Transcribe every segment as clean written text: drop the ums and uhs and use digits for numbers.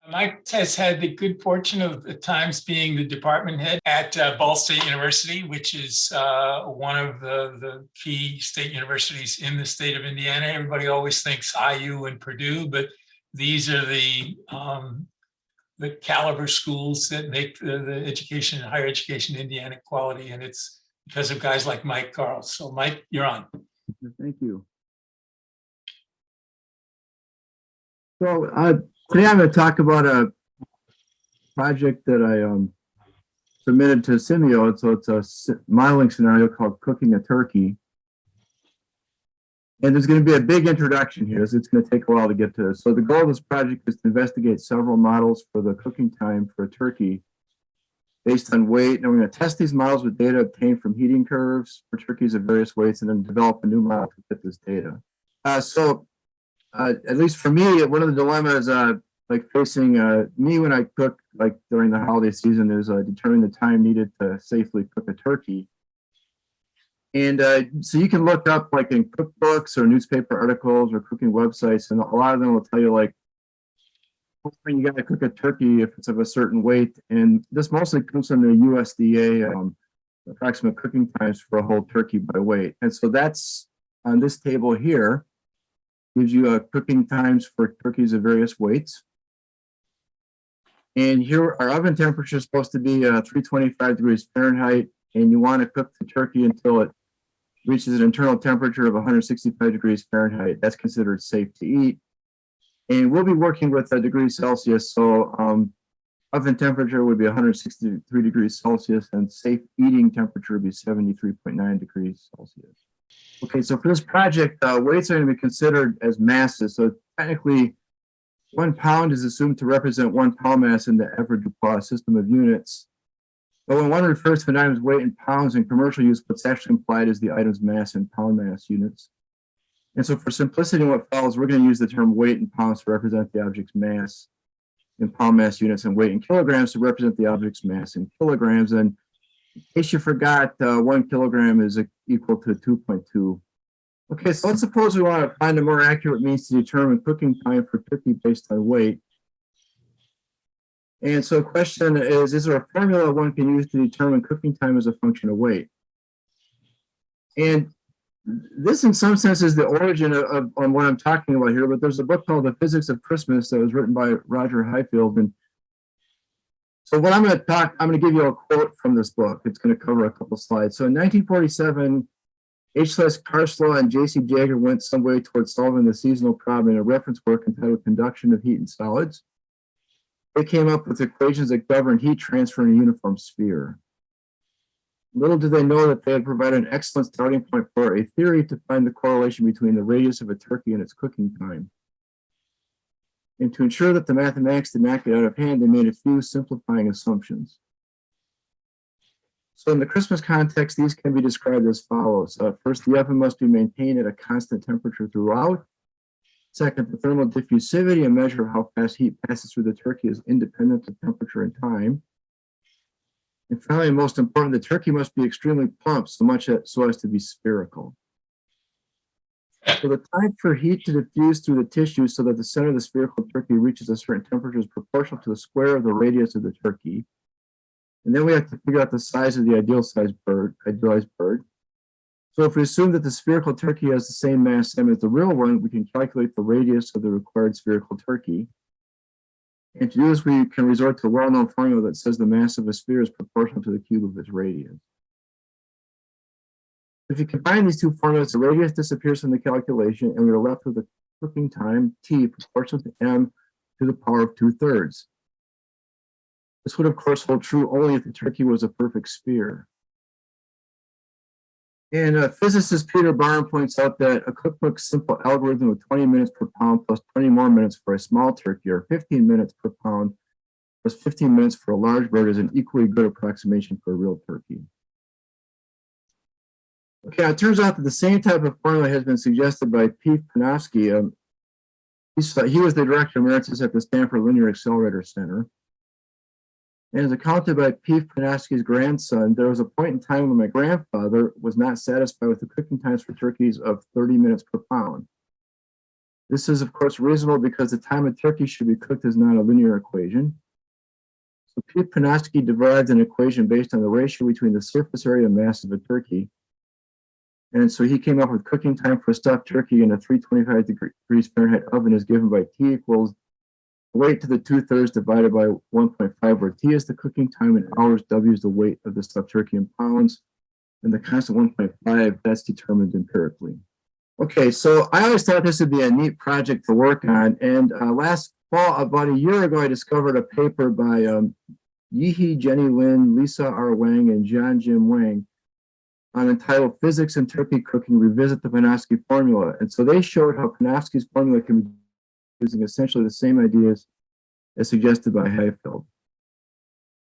Mike has had the good fortune of at times being the department head at Ball State University, which is one of the key state universities in the state of Indiana. Everybody always thinks IU and Purdue, but these are the caliber schools that make the education and higher education in Indiana quality, and it's because of guys like Mike Karls. So Mike, you're on. Thank you. So today I'm going to talk about a project that I submitted to Simeo. So it's a modeling scenario called cooking a turkey. And there's going to be a big introduction here, so it's going to take a while to get to this. So the goal of this project is to investigate several models for the cooking time for a turkey based on weight. And we're going to test these models with data obtained from heating curves for turkeys of various weights, and then develop a new model to fit this data. At least for me, one of the dilemmas like facing me when I cook, like during the holiday season, is determining the time needed to safely cook a turkey. And so you can look up like in cookbooks or newspaper articles or cooking websites, and a lot of them will tell you like when you got to cook a turkey if it's of a certain weight. And this mostly comes from the USDA approximate cooking times for a whole turkey by weight. And so that's on this table here. Gives you cooking times for turkeys of various weights. And here our oven temperature is supposed to be 325 degrees Fahrenheit, and you want to cook the turkey until it reaches an internal temperature of 165 degrees Fahrenheit. That's considered safe to eat. And we'll be working with a degree Celsius, so oven temperature would be 163 degrees Celsius, and safe eating temperature would be 73.9 degrees Celsius. Okay, so for this project, weights are going to be considered as masses. So technically, 1 pound is assumed to represent 1 pound mass in the average system of units. But when one refers to an item's weight in pounds in commercial use, what's actually implied is the item's mass in pound mass units. And so for simplicity in what follows, we're going to use the term weight in pounds to represent the object's mass in pound mass units, and weight in kilograms to represent the object's mass in kilograms. And in case you forgot, 1 kilogram is equal to 2.2. Okay, so let's suppose we want to find a more accurate means to determine cooking time for turkey based on weight. And so the question is there a formula one can use to determine cooking time as a function of weight? And this in some sense is the origin of what I'm talking about here, but there's a book called The Physics of Christmas that was written by Roger Highfield. And so what I'm going to give you a quote from this book. It's going to cover a couple slides. So in 1947, H.S. Karls and J.C. Jaeger went some way towards solving the seasonal problem in a reference work entitled Conduction of Heat in Solids. They came up with equations that govern heat transfer in a uniform sphere. Little did they know that they had provided an excellent starting point for a theory to find the correlation between the radius of a turkey and its cooking time. And to ensure that the mathematics did not get out of hand, they made a few simplifying assumptions. So in the Christmas context, these can be described as follows. First, the oven must be maintained at a constant temperature throughout. Second, the thermal diffusivity, a measure of how fast heat passes through the turkey, is independent of temperature and time. And finally, most important, the turkey must be extremely plump, so as to be spherical. So the time for heat to diffuse through the tissue so that the center of the spherical turkey reaches a certain temperature is proportional to the square of the radius of the turkey. And then we have to figure out the size of the idealized bird. So if we assume that the spherical turkey has the same mass m as the real one, we can calculate the radius of the required spherical turkey. And to do this, we can resort to a well-known formula that says the mass of a sphere is proportional to the cube of its radius. If you combine these two formulas, the radius disappears from the calculation, and we're left with a cooking time, T, proportional to m to the power of 2/3. This would, of course, hold true only if the turkey was a perfect sphere. And physicist Peter Barham points out that a cookbook's simple algorithm of 20 minutes per pound plus 20 more minutes for a small turkey, or 15 minutes per pound plus 15 minutes for a large bird, is an equally good approximation for a real turkey. Okay, it turns out that the same type of formula has been suggested by Pete Panofsky. He was the director emeritus at the Stanford Linear Accelerator Center. And as accounted by P. Panofsky's grandson, there was a point in time when my grandfather was not satisfied with the cooking times for turkeys of 30 minutes per pound. This is, of course, reasonable because the time a turkey should be cooked is not a linear equation. So Pete Panoski derived an equation based on the ratio between the surface area and mass of a turkey. And so he came up with cooking time for a stuffed turkey in a 325 degrees Fahrenheit oven is given by T equals weight to the 2/3 divided by 1.5, where T is the cooking time and hours, W is the weight of the stuffed turkey in pounds, and the constant 1.5, that's determined empirically. Okay, so I always thought this would be a neat project to work on. And last fall, about a year ago, I discovered a paper by Yihi Jenny Lin, Lisa R. Wang, and John Jim Wang entitled Physics in Turkey Cooking, Revisit the Panoski Formula. And so they showed how Panoski's formula can be using essentially the same ideas as suggested by Highfield.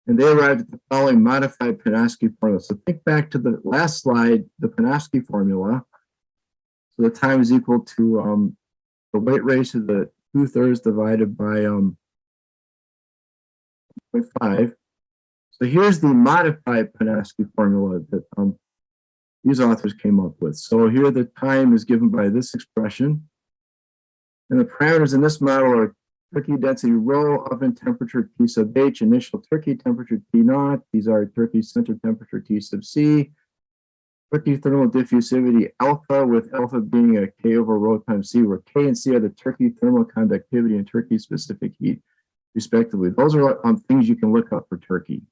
And they arrived at the following modified Panoski formula. So think back to the last slide, the Panoski formula. So the time is equal to the weight ratio of the 2/3 divided by 0.5. So here's the modified Panoski formula that these authors came up with. So here the time is given by this expression. And the parameters in this model are turkey density rho, oven temperature T sub H, initial turkey temperature T naught. These are turkey center temperature T sub C. Turkey thermal diffusivity alpha, with alpha being a K over rho times C, where K and C are the turkey thermal conductivity and turkey specific heat, respectively. Those are things you can look up for turkey.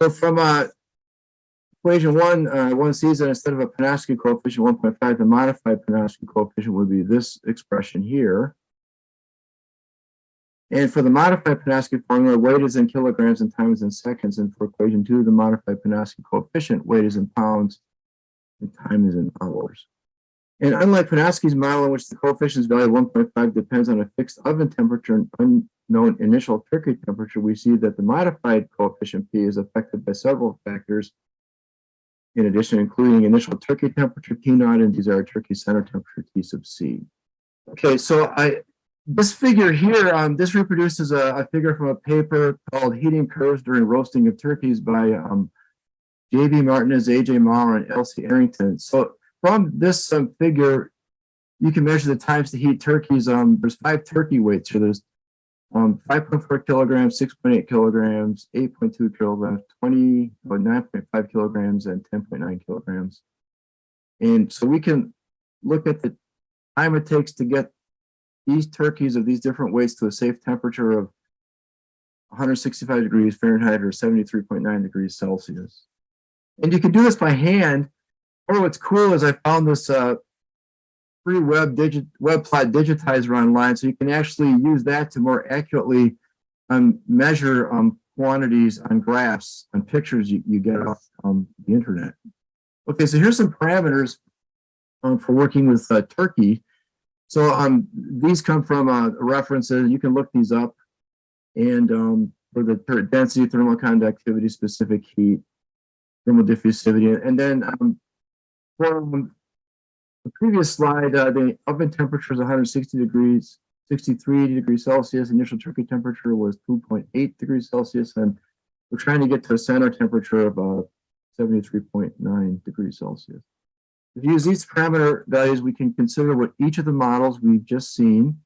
So from equation one sees that instead of a Panoski coefficient 1.5, the modified Panoski coefficient would be this expression here. And for the modified Panoski formula, weight is in kilograms and time is in seconds. And for equation 2, the modified Panoski coefficient, weight is in pounds and time is in hours. And unlike Panoski's model, in which the coefficient's value of 1.5 depends on a fixed oven temperature and unknown initial turkey temperature, we see that the modified coefficient P is affected by several factors, in addition, including initial turkey temperature T naught and desired turkey center temperature T sub C. Okay, so this figure here, this reproduces a figure from a paper called Heating Curves During Roasting of Turkeys by J.B. Martinez, A.J. Mahler, and Elsie Arrington. So from this figure, you can measure the times to heat turkeys. There's 5 turkey weights here. There's 5.4 kilograms, 6.8 kilograms, 8.2 kilograms, 9.5 kilograms, and 10.9 kilograms. And so we can look at the time it takes to get these turkeys of these different weights to a safe temperature of 165 degrees Fahrenheit or 73.9 degrees Celsius. And you can do this by hand. Or what's cool is I found this free web plot digitizer online, so you can actually use that to more accurately measure quantities on graphs and pictures you get off the internet. Okay, so here's some parameters for working with turkey. So these come from references. You can look these up. And for the density, thermal conductivity, specific heat, thermal diffusivity, and then for the previous slide, the oven temperature is 160 degrees, 63 degrees Celsius. Initial turkey temperature was 2.8 degrees Celsius, and we're trying to get to a center temperature of 73.9 degrees Celsius. If you use these parameter values, we can consider what each of the models we've just seen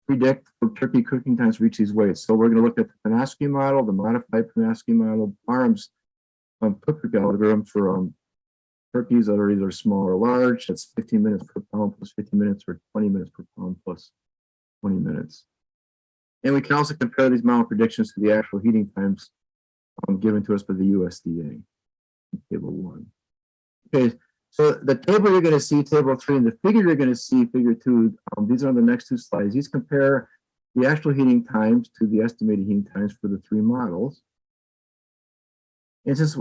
predict for turkey cooking times to reach these weights. So we're going to look at the Panoski model, the modified Panoski model, Parham's cookbook algorithm for turkeys that are either small or large. That's 15 minutes per pound plus 15 minutes, or 20 minutes per pound plus 20 minutes. And we can also compare these model predictions to the actual heating times given to us by the USDA in Table 1. Okay, so the table you're going to see, Table 3, and the figure you're going to see, Figure 2, these are on the next 2 slides. These compare the actual heating times to the estimated heating times for the 3 models. And since,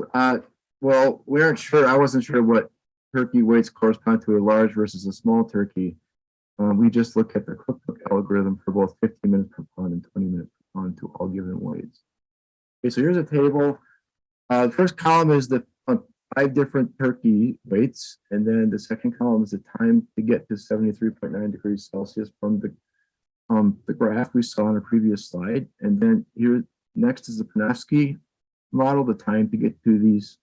well, we aren't sure, I wasn't sure what turkey weights correspond to a large versus a small turkey. We just look at the cookbook algorithm for both 15 minutes per pound and 20 minutes per pound to all given weights. Okay, so here's a table. The first column is the 5 different turkey weights, and then the second column is the time to get to 73.9 degrees Celsius from the graph we saw on a previous slide. And then here next is the Panoski model, the time to get to these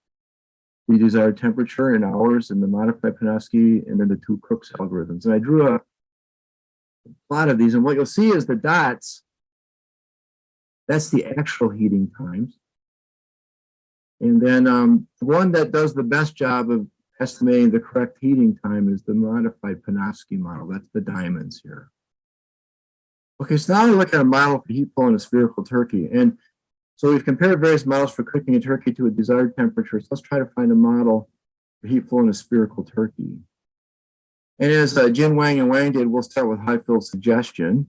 the desired temperature in hours in the modified Panofsky, and then the two Cook's algorithms. And I drew a lot of these, and what you'll see is the dots, that's the actual heating times. And then the one that does the best job of estimating the correct heating time is the modified Panofsky model. That's the diamonds here. Okay, so now we look at a model for heat flow in a spherical turkey. And so we've compared various models for cooking a turkey to a desired temperature. So let's try to find a model for heat flow in a spherical turkey. And as Jin, Wang, and Wang did, we'll start with Highfield's suggestion.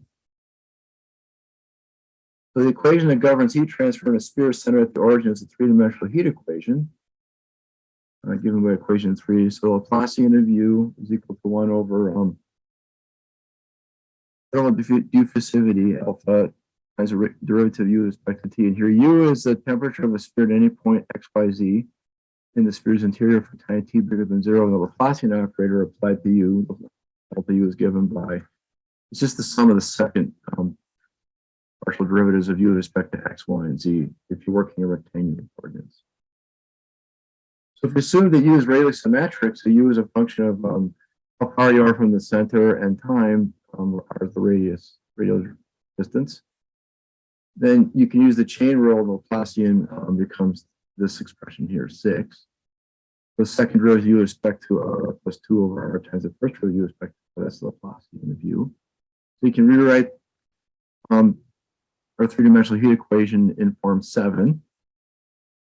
So the equation that governs heat transfer in a sphere centered at the origin is a three-dimensional heat equation, given by equation 3. So Laplacian of U is equal to 1 over thermal diffusivity alpha as a derivative of U with respect to T. And here U is the temperature of a sphere at any point x, y, z in the sphere's interior for time t bigger than 0. And the Laplacian operator applied to U, delta U is given by, it's just the sum of the second partial derivatives of U with respect to x, y, and z if you're working in rectangular coordinates. So if we assume that U is radially symmetric, so U is a function of how far you are from the center and time, r is the radial distance, then you can use the chain rule. The Laplacian becomes this expression here, 6. The second derivative U with respect to r plus 2 over r times the first derivative U with respect to that's the Laplacian of U. So you can rewrite our three-dimensional heat equation in form 7.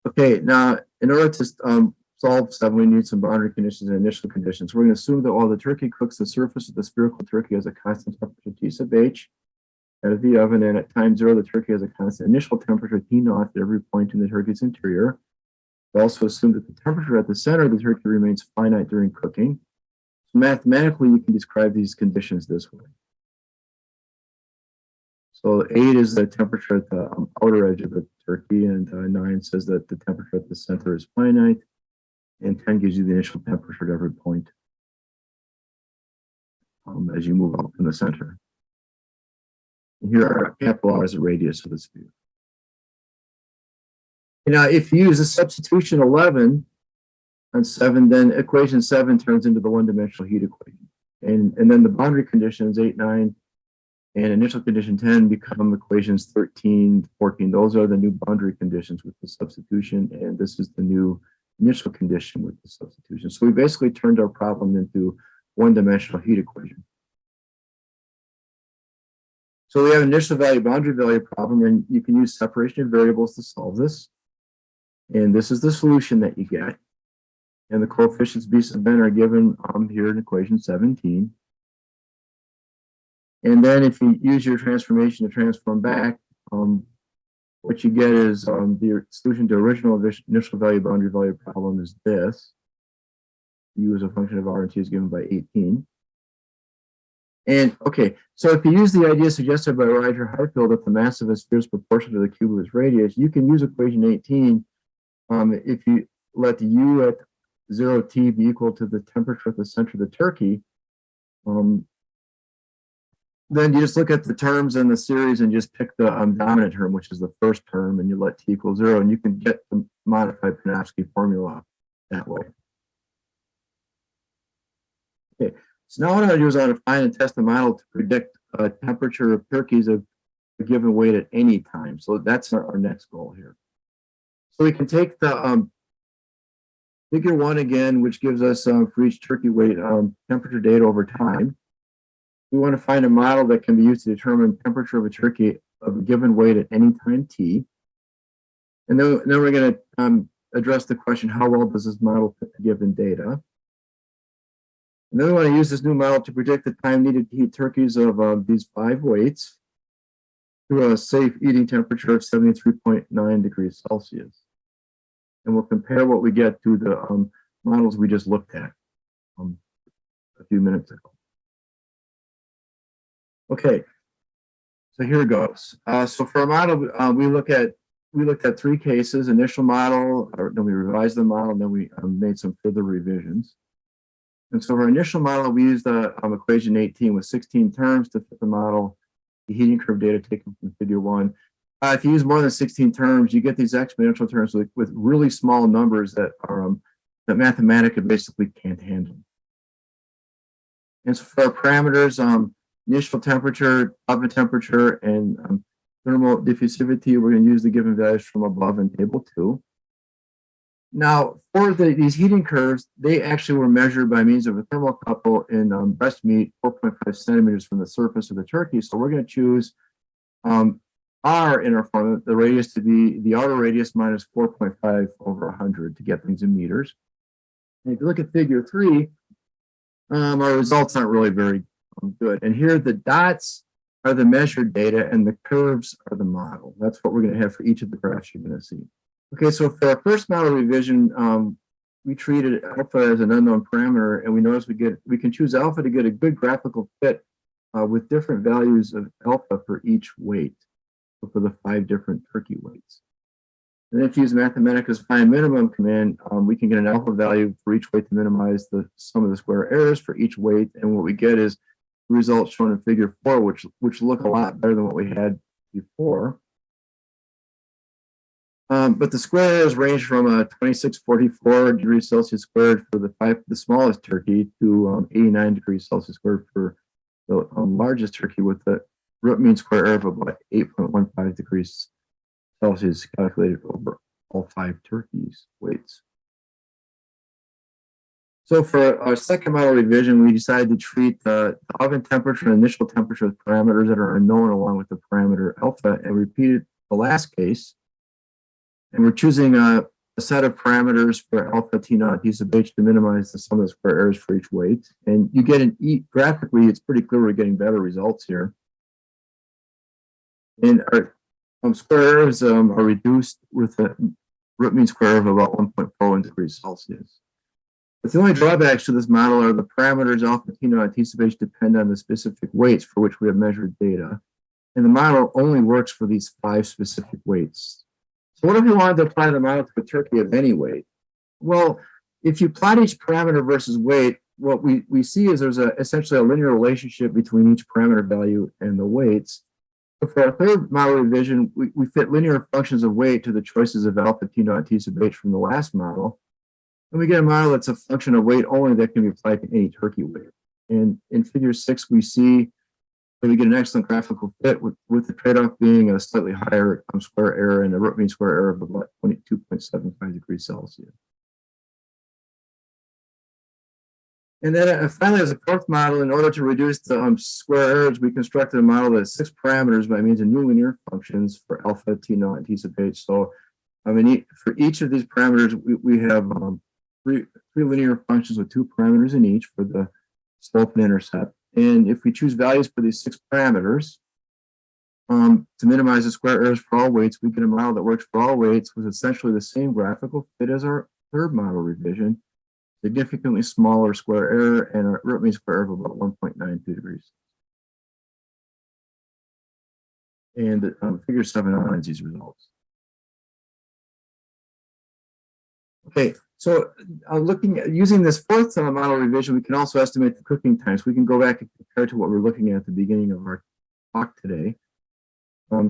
Okay, now in order to solve 7, we need some boundary conditions and initial conditions. We're going to assume that while the turkey cooks, the surface of the spherical turkey has a constant temperature T sub H out of the oven, and at time 0, the turkey has a constant initial temperature T naught at every point in the turkey's interior. We also assume that the temperature at the center of the turkey remains finite during cooking. So mathematically, you can describe these conditions this way. So 8 is the temperature at the outer edge of the turkey, and 9 says that the temperature at the center is finite, and 10 gives you the initial temperature at every point as you move out from the center. And here are capital R is the radius of the sphere. Now, if you use a substitution 11 on 7, then equation 7 turns into the one-dimensional heat equation. And then the boundary conditions 8, 9, and initial condition 10 become equations 13, 14. Those are the new boundary conditions with the substitution, and this is the new initial condition with the substitution. So we basically turned our problem into one-dimensional heat equation. So we have an initial value, boundary value problem, and you can use separation of variables to solve this. And this is the solution that you get. And the coefficients B sub n are given here in equation 17. And then if you use your transformation to transform back, what you get is the solution to original initial value boundary value problem is this. U as a function of R and T is given by 18. And okay, so if you use the idea suggested by Roger Hartfield that the mass of a sphere is proportional to the cube of its radius, you can use equation 18 if you let the U at 0T be equal to the temperature at the center of the turkey. Then you just look at the terms in the series and just pick the dominant term, which is the first term, and you let T equal 0, and you can get the modified Panofsky formula that way. Okay, so now what I'm going to do is I'm going to find and test the model to predict temperature of turkeys of a given weight at any time. So that's our next goal here. So we can take the figure 1 again, which gives us for each turkey weight temperature data over time. We want to find a model that can be used to determine temperature of a turkey of a given weight at any time t. And then we're going to address the question, how well does this model fit the given data? And then we want to use this new model to predict the time needed to heat turkeys of these 5 weights to a safe eating temperature of 73.9 degrees Celsius. And we'll compare what we get to the models we just looked at a few minutes ago. Okay, so here it goes. So for a model, we looked at 3 cases: initial model, then we revised the model, and then we made some further revisions. And so for our initial model, we used the equation 18 with 16 terms to fit the model, the heating curve data taken from figure 1. If you use more than 16 terms, you get these exponential terms with really small numbers that are that Mathematica basically can't handle. And so for our parameters, initial temperature, oven temperature, and thermal diffusivity, we're going to use the given values from above in table 2. Now, for these heating curves, they actually were measured by means of a thermocouple in breast meat, 4.5 centimeters from the surface of the turkey. So we're going to choose R in our formula, the radius to be the outer radius minus 4.5 over 100 to get things in meters. And if you look at figure 3, our results aren't really very good. And here the dots are the measured data and the curves are the model. That's what we're going to have for each of the graphs you're going to see. Okay, so for our first model revision, we treated alpha as an unknown parameter, and we notice we can choose alpha to get a good graphical fit with different values of alpha for each weight, so for the 5 different turkey weights. And then if you use Mathematica's find minimum command, we can get an alpha value for each weight to minimize the sum of the square errors for each weight, and what we get is the results shown in figure 4, which look a lot better than what we had before. But the square errors range from 2644 degrees Celsius squared for the smallest turkey to 89 degrees Celsius squared for the largest turkey, with the root mean square error of about 8.15 degrees Celsius calculated over all 5 turkeys' weights. So for our second model revision, we decided to treat the oven temperature and initial temperature as parameters that are unknown along with the parameter alpha, and repeated the last case. And we're choosing a set of parameters for alpha, T naught, T sub H to minimize the sum of the square errors for each weight. And you get graphically, it's pretty clear we're getting better results here. And our square errors are reduced with a root mean square of about 1.41 degrees Celsius. But the only drawbacks to this model are the parameters alpha, T naught, and T sub H depend on the specific weights for which we have measured data. And the model only works for these 5 specific weights. So what if we wanted to apply the model to a turkey of any weight? Well, if you plot each parameter versus weight, what we see is there's essentially a linear relationship between each parameter value and the weights. So for our third model revision, we fit linear functions of weight to the choices of alpha, T naught, and T sub H from the last model. And we get a model that's a function of weight only that can be applied to any turkey weight. And in figure 6, we see that we get an excellent graphical fit with the trade-off being a slightly higher square error and a root mean square error of about 22.75 degrees Celsius. And then finally, as a fourth model, in order to reduce the square errors, we constructed a model that has 6 parameters by means of new linear functions for alpha, T naught, and T sub H. So I mean, for each of these parameters, we have three linear functions with 2 parameters in each for the slope and intercept. And if we choose values for these 6 parameters to minimize the square errors for all weights, we get a model that works for all weights with essentially the same graphical fit as our third model revision, significantly smaller square error, and a root mean square error of about 1.92 degrees. And figure 7 outlines these results. Okay, so using this fourth model revision, we can also estimate the cooking time. So we can go back and compare to what we're looking at the beginning of our talk today.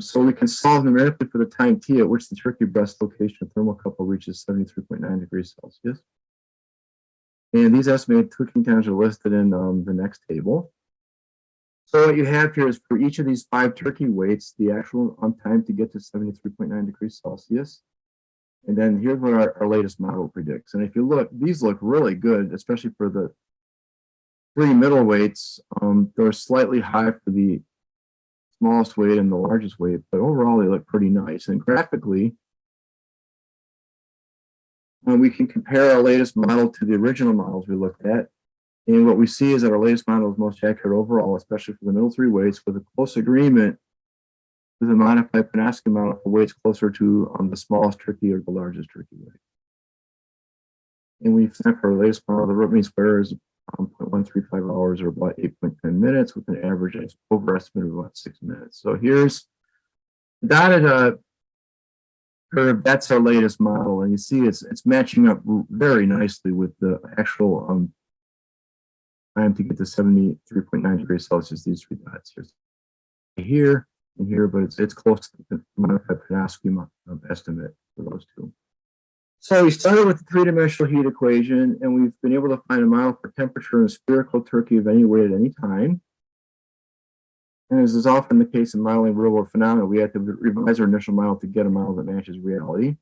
So we can solve numerically for the time t at which the turkey breast location of thermocouple reaches 73.9 degrees Celsius. And these estimated cooking times are listed in the next table. So what you have here is for each of these 5 turkey weights, the actual time to get to 73.9 degrees Celsius. And then here's what our latest model predicts. And if you look, these look really good, especially for the 3 middle weights. They're slightly high for the smallest weight and the largest weight, but overall they look pretty nice. And graphically, we can compare our latest model to the original models we looked at. And what we see is that our latest model is most accurate overall, especially for the middle 3 weights, with a close agreement with a modified Penasky model for weights closer to the smallest turkey or the largest turkey weight. And we find for our latest model, the root mean square is 0.135 hours or about 8.10 minutes with an average overestimate of about 6 minutes. So here's the dotted curve. That's our latest model. And you see it's matching up very nicely with the actual time to get to 73.9 degrees Celsius, these 3 dots here and here, but it's close to the modified Penasky estimate for those 2. So we started with the three-dimensional heat equation, and we've been able to find a model for temperature in a spherical turkey of any weight at any time. And as is often the case in modeling real-world phenomena, we have to revise our initial model to get a model that matches reality.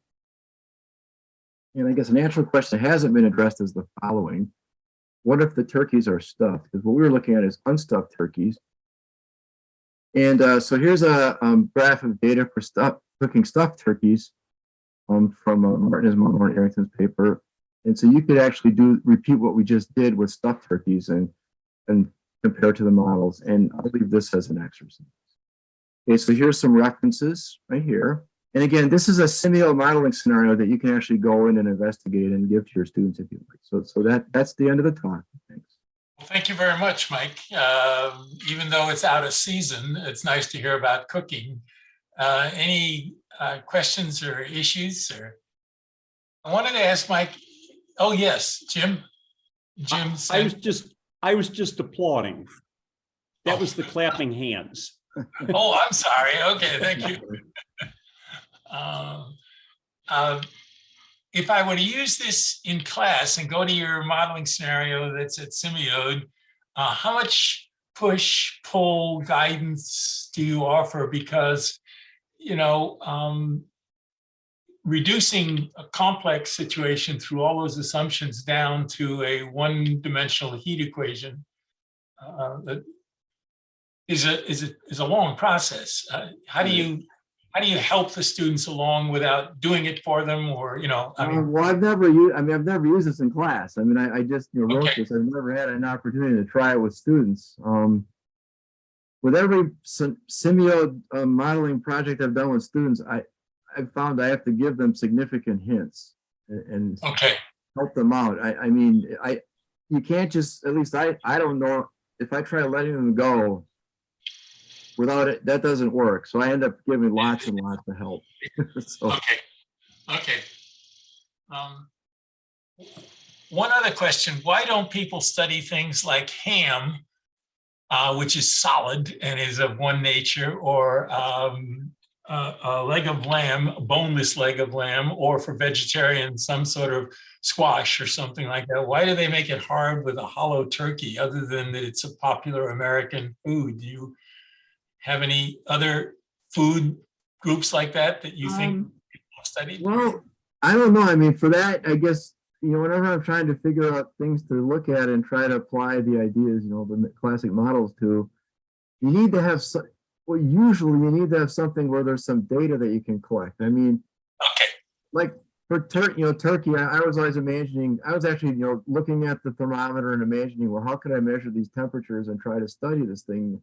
And I guess a natural question that hasn't been addressed is the following. What if the turkeys are stuffed? Because what we were looking at is unstuffed turkeys. And so here's a graph of data for cooking stuffed turkeys from Martin Arrington's paper. And so you could actually repeat what we just did with stuffed turkeys and compare to the models. And I'll leave this as an exercise. Okay, so here's some references right here. And again, this is a simio modeling scenario that you can actually go in and investigate and give to your students if you like. So that's the end of the talk. Thanks. Well, thank you very much, Mike. Even though it's out of season, it's nice to hear about cooking. Any questions or issues? Or I wanted to ask Mike. Oh yes, Jim. I was just applauding. That was the clapping hands. Oh, I'm sorry. Okay, thank you. If I were to use this in class and go to your modeling scenario that's at Simiode, how much push, pull, guidance do you offer? Because, you know, reducing a complex situation through all those assumptions down to a one-dimensional heat equation is a long process. How do you help the students along without doing it for them, or I mean? Well, I've never used this in class. I mean, I just wrote this. I've never had an opportunity to try it with students. With every simio modeling project I've done with students, I've found I have to give them significant hints and help them out. I mean, you can't just, at least I don't know, if I try letting them go without it, that doesn't work. So I end up giving lots and lots of help. So. Okay. One other question, why don't people study things like ham, which is solid and is of one nature, or a leg of lamb, a boneless leg of lamb, or for vegetarians, some sort of squash or something like that? Why do they make it hard with a hollow turkey, other than that it's a popular American food? Do you have any other food groups like that you think people have studied? Well, I don't know. I mean, for that, I guess, whenever I'm trying to figure out things to look at and try to apply the ideas, the classic models to, you need to have usually you need to have something where there's some data that you can collect. I mean, like for turkey, I was always imagining, I was actually, looking at the thermometer and imagining, well, how could I measure these temperatures and try to study this thing,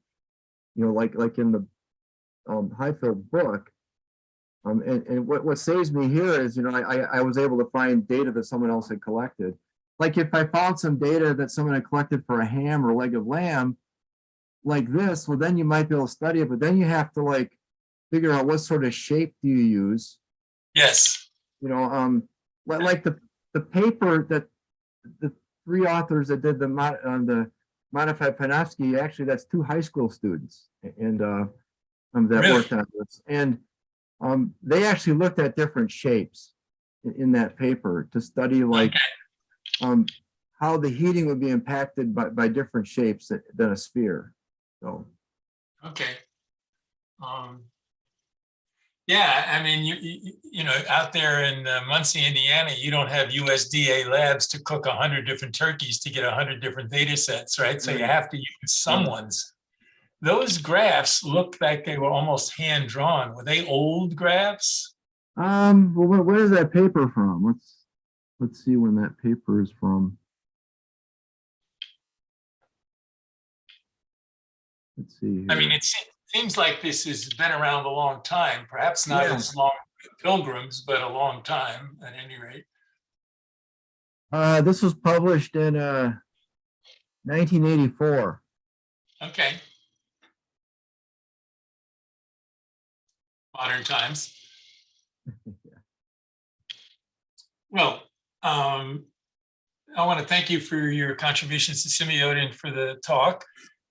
like in the Highfield book. And what saves me here is, I was able to find data that someone else had collected. Like if I found some data that someone had collected for a ham or leg of lamb, like this, well, then you might be able to study it, but then you have to figure out what sort of shape do you use. Yes. Like the paper that the three authors that did the modified Panofsky, actually that's 2 high school students and that worked on this. And they actually looked at different shapes in that paper to study how the heating would be impacted by different shapes than a sphere. So. Okay. Yeah, I mean, out there in Muncie, Indiana, you don't have USDA labs to cook 100 different turkeys to get 100 different data sets, right? So you have to use someone's. Those graphs looked like they were almost hand drawn. Were they old graphs? Well, where is that paper from? Let's see when that paper is from. Let's see here. I mean, it seems like this has been around a long time, perhaps not as long as Pilgrims, but a long time at any rate. This was published in 1984. Okay. Modern times. Well, I want to thank you for your contributions to Simiode and for the talk.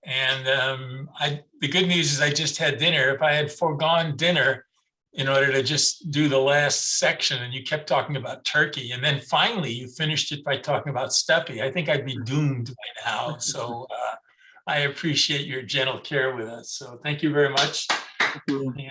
And the good news is I just had dinner. If I had foregone dinner, in order to just do the last section, and you kept talking about turkey, and then finally you finished it by talking about Steppy. I think I'd be doomed by now. So I appreciate your gentle care with us. So thank you very much. Thank you. And